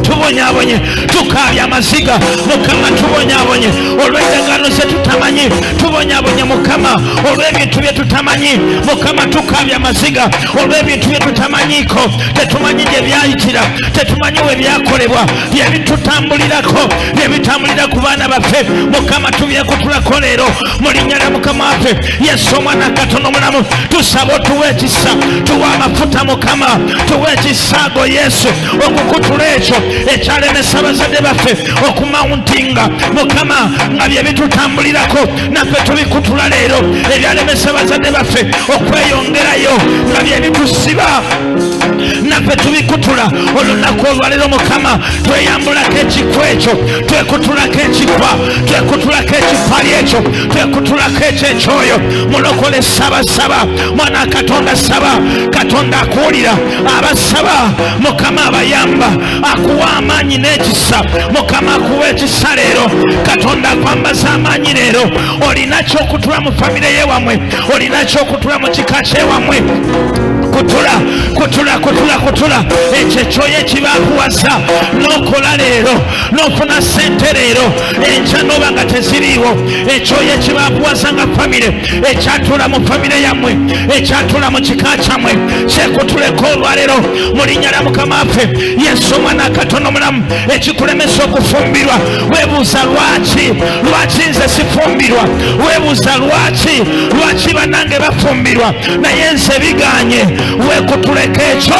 Tubonyaabonye, tukaabye amaziga Mukama, tubonyaabonye olw'endagaano ze tutamanyi, tubonyaabonye Mukama olw'ebintu bye tutamanyi. Mukama tukaabye amaziga olw'ebintu bye tutamanyiiko, tetumanyi gye byayitira, tetumanyi we byakolebwa, bye bitutambulirako, bye bitambulira ku baana baffe. Mukama tubyekutulako leero mu linnya lya Mukama waffe Yesu. Omwana katono omulamu, tusaba otuwe ekisa, tuwe amafuta Mukama, tuwe ekisaago Yesu okukutula ekyo ekyalemesa bazadde baffe okumawuntinga Mukama nga bye bitutambulirako. Naffe tubikutula leero ebyalemesa bazadde baffe okweyongerayo nga bye bitusiba, naffe tubikutula olunaku olwaleero Mukama. Tweyambulako ekikwa ekyo, twekutulako ekikwa, twekutulako ekipali ekyo, twekutulako ekyo ekyoyo. Mulokole saba saba, mwana Katonda saba. Katonda akuwulira abasaba Mukama abayamba, akuwa amaanyi n'ekisa. Mukama akuwa ekisa leero, Katonda akwambaza amaanyi leero. Olina kyokutula mu famire y'ewammwe, olina kyokutula mu kika ky'ewammwe. Kutula, kutula, kutula, kutula ekyo ekyoyo ekibaakuwasa n'okola leero, n'ofuna sente leero, enkya n'oba nga teziriiwo. Ekyoyo ekibaakuwasa nga famire, ekyatula mu famire yammwe, ekyatula mu kika kyammwe, kyekutuleko olwaleero mu linnya lya Mukama waffe Yesu. Omwana katono omulamu, ekikulemesa okufumbirwa weebuuza lwaki, lwaki nze sifumbirwa? Weebuuza lwaki bannange bafumbirwa naye nze biganye? Weekutuleko ekyo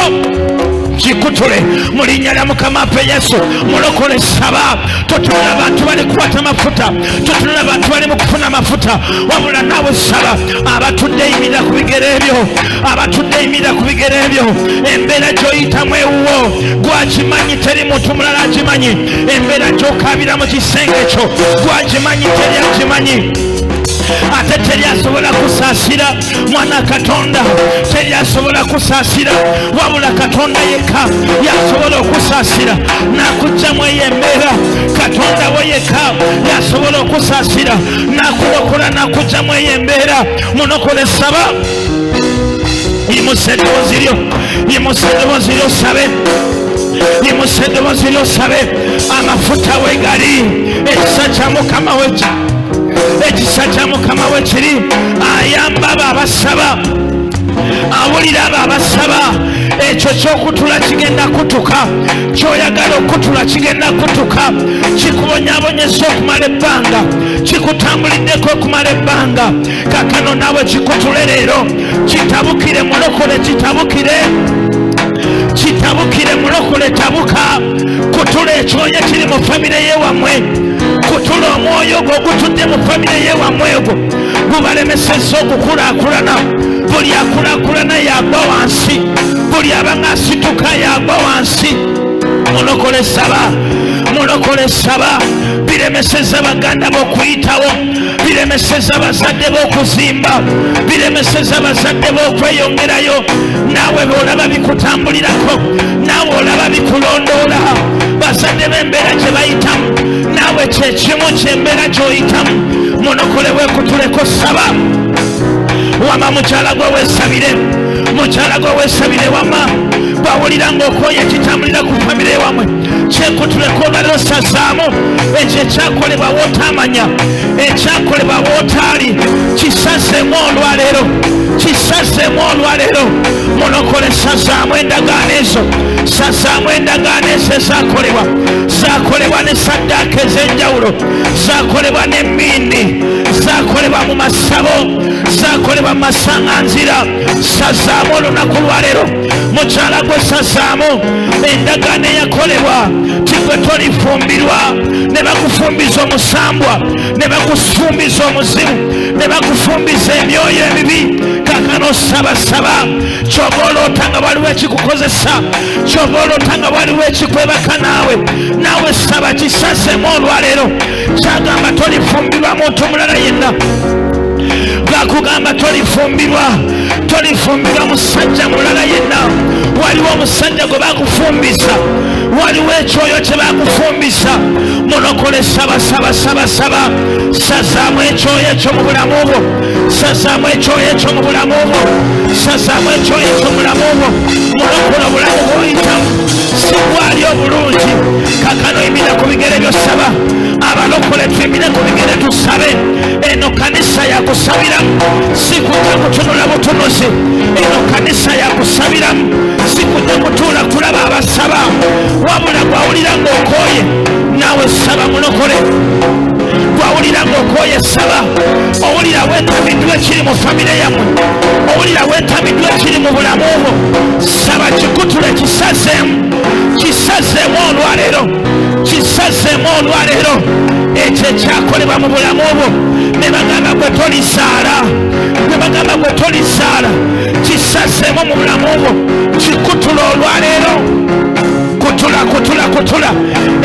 kikutule mu linnya lya Mukama waffe Yesu. Mulokole saba. Totunula abantu bali kukwata amafuta, totunula abantu bali mu kufuna amafuta, wabula naawe saba. Abatudde yimirira ku bigere ebyo, abatudde yimirira ku bigere ebyo. Embeera gy'oyitamu ewuwo gwakimanyi, teri muntu mulala agimanyi. Embeera gy'okaabira mu kisenge ekyo gwakimanyi, teri agimanyi. Ate teri asobola kusaasira mwana Katonda, teri asobola kusaasira wabula Katonda yekka yasobola okusaasira n'akuggyamu eyo embeera. Katonda we yekka yasobola okusaasira n'akulokola n'akuggyamu eyo embeera. Munokole saba. Yimusa eddoboozi lyo, yimusa eddoboozi lyo osabe, yimusa eddoboozi lyo osabe. Amafuta we gali, ekisa kya Mukama ekisa kya Mukama we kiri. Ayamba abo abasaba, awulira abo abasaba. Ekyo ky'okutula kigenda kutuka, ky'oyagala okutula kigenda kutuka. Kikubonyabonyesa okumala ebbanga, kikutambuliddeko okumala ebbanga. Kakano naawe kikutule leero. Kitabukire mulokole, kitabukire, kitabukire mulokole, tabuka. Kutula ekyoyo ekiri mu famire yewammwe, kutula omwoyo ogwo ogutudde mu famire yewammwe ogwo gubalemeseza okukulaakulana. Buli akulaakulana yagwa wansi, buli abanga asituka yagwa wansi. Mulokole saba, mulokole saba. Biremeseza baganda b'okuyitawo, biremeseza bazadde b'okuzimba, biremeseza bazadde b'okweyongerayo. Naawe bw'olaba bikutambulirako, naawe olaba bikulondoola. Bazadde b'embeera gye bayitamu, naawe kyekimu ky'embeera gy'oyitamu. Munokole weekutuleko saba. Wama mukyala gwe weesabire, mukyala gwe weesabire wama. Bw'awulira ng'okwoye kitambulira ku famire wamwe, kyekutuleko olwaliro sazaamu ekyo ekyakolebwa wootamanya, ekyakolebwa wootaali. Kisazeemu olwaleero, kisazeemu olwaleero. Munokole sazaamu endagaano ezo, sazaamu endagaano ezo ezaakolebwa, zaakolebwa ne saddaaka ez'enjawulo, zaakolebwa n'emmindi, zaakolebwa mu masabo, zaakolebwa mu masaŋŋanzira. Sazaamu olunaku lwaleero. Mukyala gwe sazaamu endagaano eyakolebwa ti gwe tolifumbirwa, ne bakufumbiza omusambwa, ne bakufumbiza omuzimu, ne bakufumbiza emyoyo emibi. Kaakano sabasaba. Ky'oba oloota nga waliwo ekikukozesa, ky'oba oloota nga waliwo ekikwebaka naawe, naawe saba. Kisazeemu olwaleero. Kyagamba tolifumbirwa muntu mulala yenna. Bwakugamba tolifumbirwa, tolifumbirwa musajja mulala yenna. Waliwo omusajja gwe bakufumbiza, waliwo ekyoyo kye bakufumbiza. Munokole saba, saba, saba, saba. Sazaamu ekyoyo ekyo mu bulamu bwo, sazaamu ekyoyo ekyo mu bulamu bwo, sazaamu ekyoyo ekyo mu bulamu bwo. Munokole obulamu bw'oyitamu si bwali obulungi. Kaakano yimira ku bigere by'osaba. Abalokole tuyimire ku bigere tusabe. Eno kanisa yakusabiramu, si kujja kutunula butunuzi. Eno kanisa yakusabiramu, si kujja kutuula kulaba abasaba, wabula gwawulira ng'okooye naawe saba. Munokole gwawulira ng'okooye saba. Owulira weetamiddwa ekiri mu famire yammwe, owulira weetamiddwa ekiri mu bulamu bwo, saba kikutule. Kisazeemu, kisazeemu olwaleero, kisazeemu olwaleero. Ekyo ekyakolebwa mu bulamu bwo, ne bagamba gwe tolisaala, ne bagamba gwe tolisaala, kisazeemu mu bulamu bwo. Kikutula olwaleero. Kutula, kutula, kutula.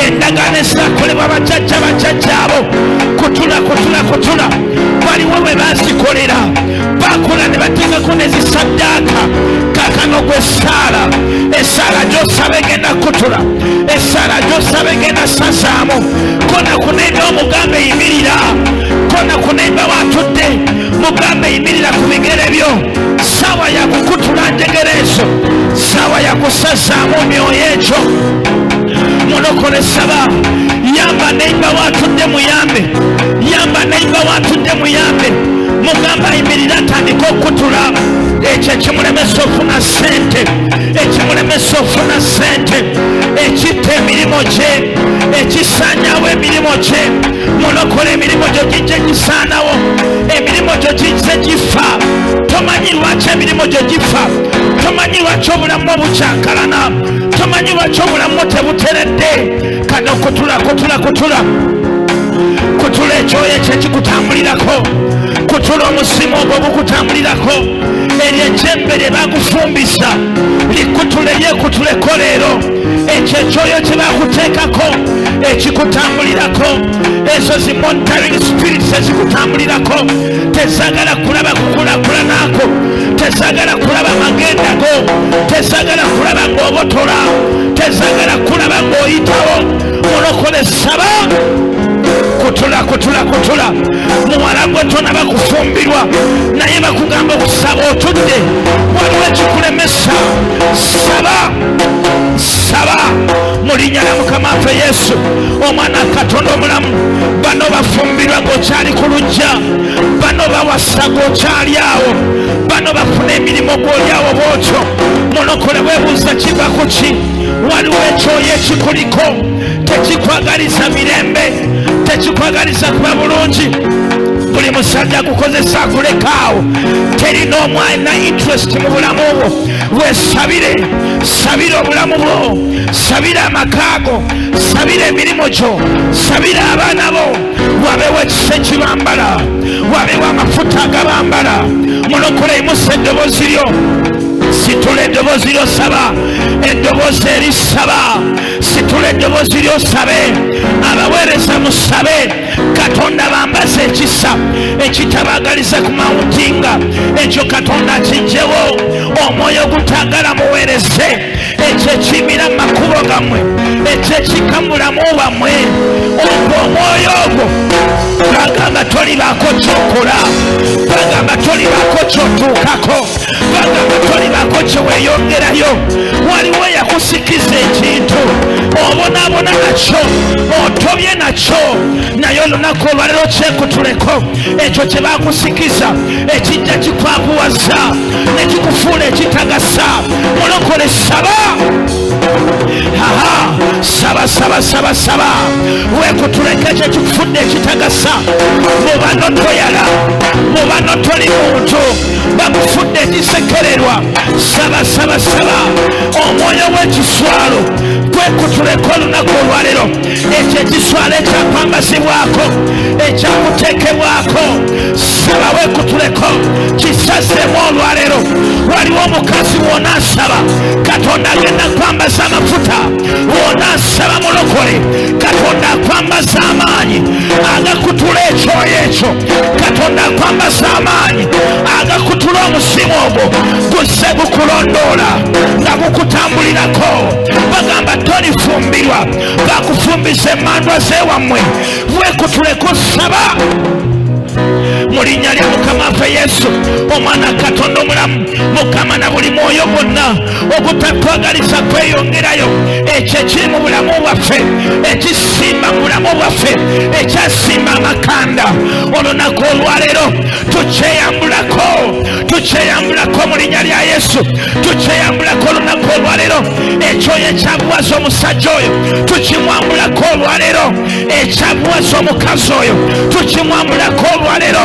Endagaano ezaakolebwa bajjajjaabo, kutula, kutula, kutula. Waliwo bwe baazikolera, baakola ne bateekako nezisaddaaka. Kaakano gwe saala, esaala gy'osaba egenda kutula, esaala gy'osaba egenda sazaamu. Kona kunaimba omugambe yimirira, kona kunaimba watudde mugambe yimirira ku bigere byo. Saawa ya kukutula njegere ezo, saawa ya kusazaamu myoyo egyo. Munokole saba. Yamba neimba watudde muyambe, yamba neimba watudde muyambe. Mugamba yimirira atandika okutula. Ekyo ekimulemesa ofuna ssente, ekimulemesa ofuna ssente, ekitta emirimu gye, ekisaanyawo emirimu gye. Munokole emirimu gyo gijje gisaanawo, emirimu gyo gijje gifa. Tomanyi lwaki emirimu gye gifa, tomanyi lwaki obulamu obukyankalana, tomanyi lwaki obulamu tebuteredde. Kano kutula ekyoyo ekyo ekikutambulirako, kutula omusimu ogwo ogukutambulirako, eryo ejjembe lye bakufumbisa likutule lyekutuleko leero. Ekyo ekyoyo kye bakuteekako ekikutambulirako, ezo zi monitoring spirits ezikutambulirako, tezaagala kulaba kukulaakulanako, tezaagala kulaba magenda go, tezaagala kulaba ng'obotola, tezaagala kulaba ng'oyitawo. Mulokole saba, kutula. Muwala gwe tonaba kufumbirwa naye bakugamba okusaba otudde, waliwo ekikulemesa. Saba mu linnya lya Mukama waffe Yesu, omwana Katonda omulamu. Bano bafumbirwa g'okyali ku luggya, bano bawasa g'okyali awo, bano bafuna emirimu gw'oli awo bw'otyo. Mulokole weebuuza kiva ku ki? Waliwo ekyoyo ekikuliko, tekikwagaliza mirembe, tekikwagaliza kuba bulungi. Buli musajja agukozesa akulekaawo, terina omwana interest mu bulamu bwo. Weesabire, sabira obulamu bwo, sabira amaka go, sabira emirimu gyo, sabira abaana bo. Wabeewo ekisa ekibambala, wabeewo amafuta agabambala. Mulokole yimusa eddoboozi lyo, situla eddoboozi ly'osaba, eddoboozi erisaba, situla eddoboozi ly'osabe. Abaweereza musabe, Katonda bambaze ekisa ekitabaagaliza ku mawutinga, ekyo Katonda akiggyewo. Omwoyo ogutaagala muweereze, ekyo ekiyimira mu makubo gammwe, ekyo ekikamulamu bammwe, ogwo omwoyo ogwo bagamba tolibaako kyokola, bagamba tolibaako kyotuukako, bagamba tolibaako kyeweeyongerayo. Waliwo yakusikiza ekintu, obonaabona nakyo, otobye nakyo, naye olunaku olwaleero kyekutuleko. Ekyo kye bakusikiza ekijja kikwakuwaza ne kikufuula ekitagasa. Mulokole saba, saba weekutuleka ekyo kikufudde ekitagasa. Mubano toyala, mubano toli muntu, bakufudde ekisekererwa. Saba omwoyo w'ekiswalo kwekutuleka olunaku olwaleero. Ekyo ekiswalo ekyakwambazibwako, ekyakuteekebwako, saba weekutuleko kisazemu olwaleero. Waliwo omukazi w'onaasaba, Katonda agenda kwambaza amafuta. W'onaasaba mulokole, Katonda akwambaza amaanyi agakutula ekyoyo ekyo. Katonda akwambaza amaanyi agakutula omusimu ogwo gusse gukulondoola nga gukutambulirako. Bagamba tolifumbirwa, bakufumbiza emmandwa z'ewammwe. Weekutuleko saba mu linnya lya Mukama waffe Yesu, omwana Katonda omulamu. Mukama na buli mwoyo gwonna ogutatwagaliza kweyongerayo, ekyo ekiri mu bulamu bwaffe, ekisimba mu bulamu bwaffe, ekyasimba amakanda, olunaku olwaleero tukyeyambulako mu linnya lya Yesu. Tukyeyambulako olunaku olwaleero. Ekyoyo ekyabuwaza omusajja oyo tukimwambulako olwaleero, ekyabuwaza omukazi oyo tukimwambulako olwaleero,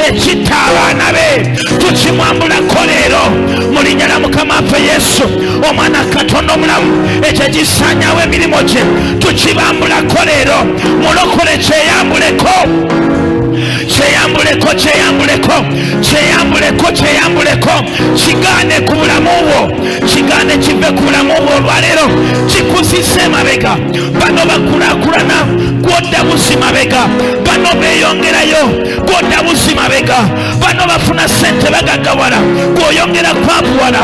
ekitta abaana be tukimwambulako leero mu linnya lya Mukama waffe Yesu, omwana Katonda omulamu. Ekyo ekisaanyawo emirimu gye tukibambulako leero. Mulokole kyeyambuleko, kigaane ku bulamu bwo, kigaane kive ku bulamu bwo olwaleero. Kikuzise emabega, bano bakulaakulana gw'odda buzi mabega, bano beeyongerayo gw'odda buzi mabega, bano bafuna ssente bagagawala gw'oyongera kwakuwala.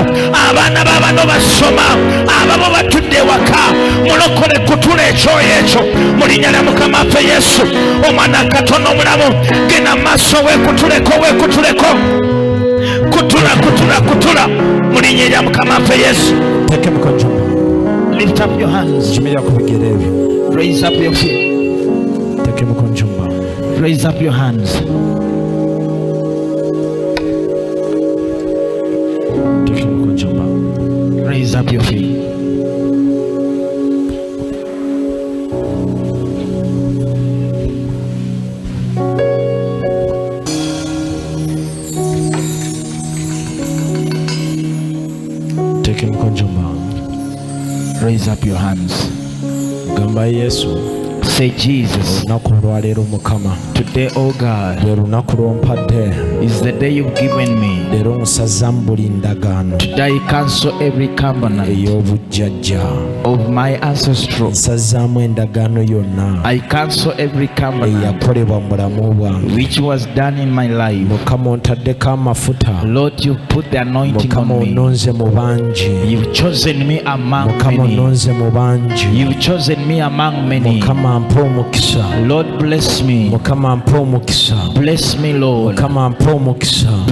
Abaana baabano basoma, ababo batudde ewaka. Mulokole kutula ekyoyo ekyo mu linnya lya Mukama waffe Yesu, omwana Katonda omulamu. Genda mu maaso, weekutuleko kutula mu linnya lya Mukama waffe Yesu. Lift up your hands, raise up your feet, raise up your hands. Raise up your feet. Raise up your hands. Gamba Yesu. Say, Jesus, today, oh God, is the day you've given me. Today I cancel every covenant of my ancestral. I cancel every covenant which was done in my life. Lord, you've put the anointing on me. You've chosen me among many. You've chosen me among many. Lord, bless me. Bless me, Lord.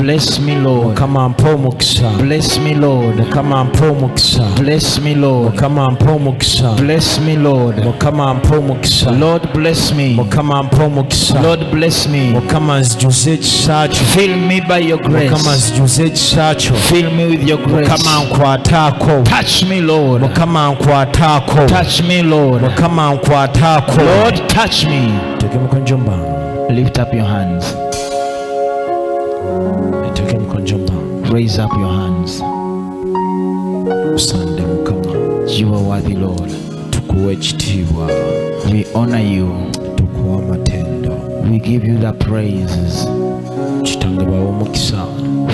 Bless me, Lord. Bless me, Lord. Bless me, Lord. Bless me, Lord. Lord, bless me. Lord, bless me. Fill me by your grace. Fill me with your grace. Touch me, Lord. Touch me, Lord. Lord, touch me. Lift up your hands. Raise up your hands. You are worthy, Lord. We honor you. We give you the praises.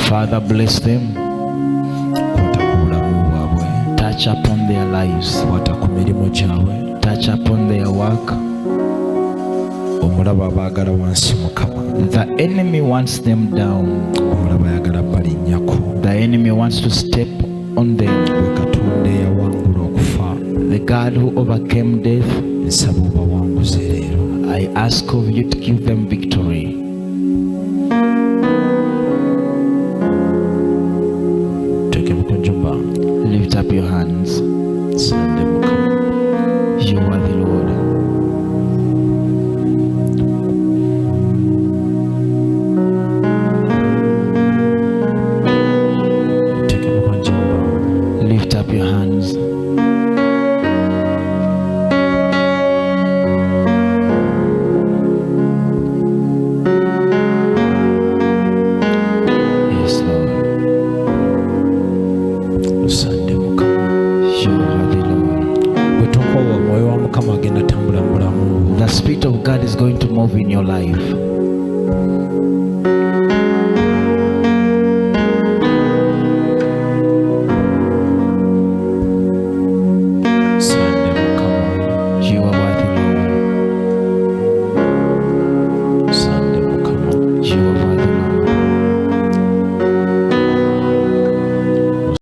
Father, bless them. Touch upon their lives. Touch upon their work. The enemy wants them down. The enemy wants to step on them. The God who overcame death, I ask of you to give them victory. Lift up your hands. You are the Lord. Lift up your hands. Yes, Lord. The Spirit of God is going to move in your life.